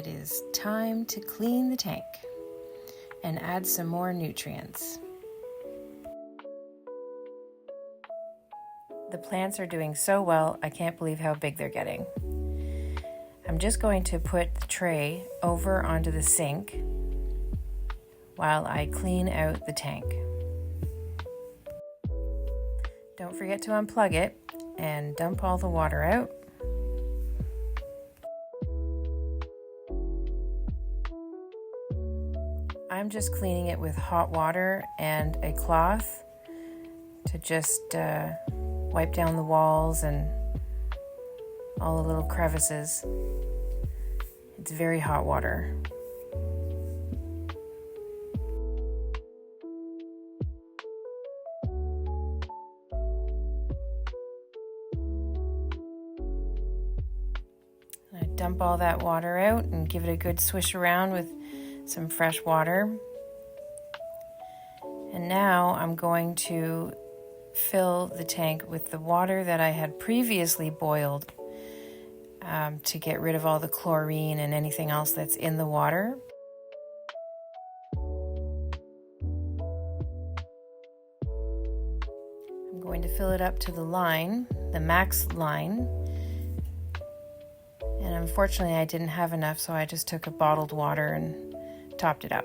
It is time to clean the tank and add some more nutrients. The plants are doing so well, I can't believe how big they're getting. I'm just going to put the tray over onto the sink while I clean out the tank. Don't forget to unplug it and dump all the water out. I'm just cleaning it with hot water and a cloth to just wipe down the walls and all the little crevices. It's very hot water. I dump all that water out and give it a good swish around with some fresh water. And now I'm going to fill the tank with the water that I had previously boiled to get rid of all the chlorine and anything else that's in the water. I'm going to fill it up to the line, the max line. And unfortunately I didn't have enough, so I just took a bottled water and topped it up.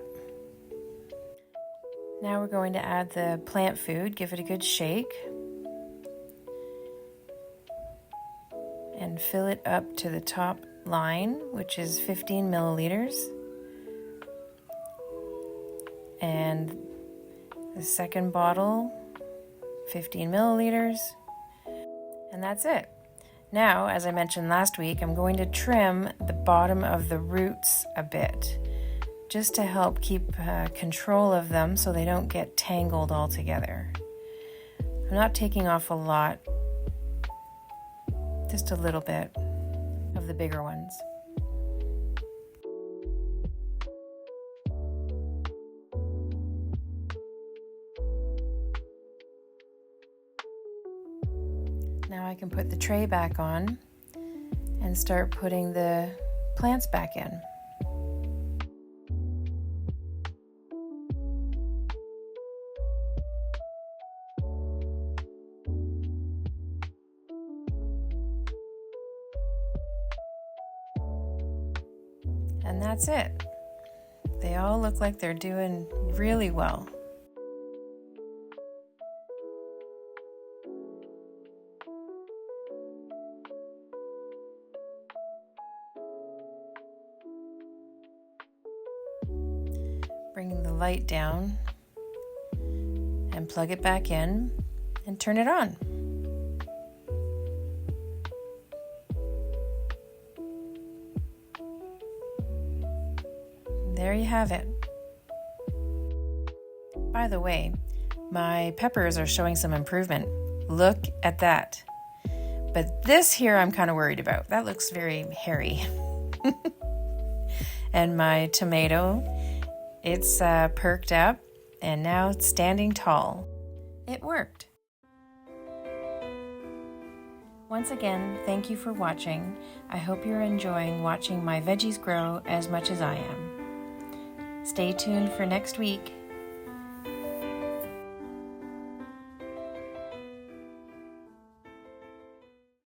Now we're going to add the plant food, give it a good shake, and fill it up to the top line, which is 15 milliliters. And the second bottle, 15 milliliters. And that's it. Now, as I mentioned last week, I'm going to trim the bottom of the roots a bit, just to help keep control of them so they don't get tangled all together. I'm not taking off a lot, just a little bit of the bigger ones. Now I can put the tray back on and start putting the plants back in. And that's it. They all look like they're doing really well. Bring the light down and plug it back in and turn it on. There you have it. By the way, my peppers are showing some improvement. Look at that. But this here I'm kind of worried about. That looks very hairy. And my tomato, it's perked up and now it's standing tall. It worked. Once again, thank you for watching. I hope you're enjoying watching my veggies grow as much as I am. Stay tuned for next week.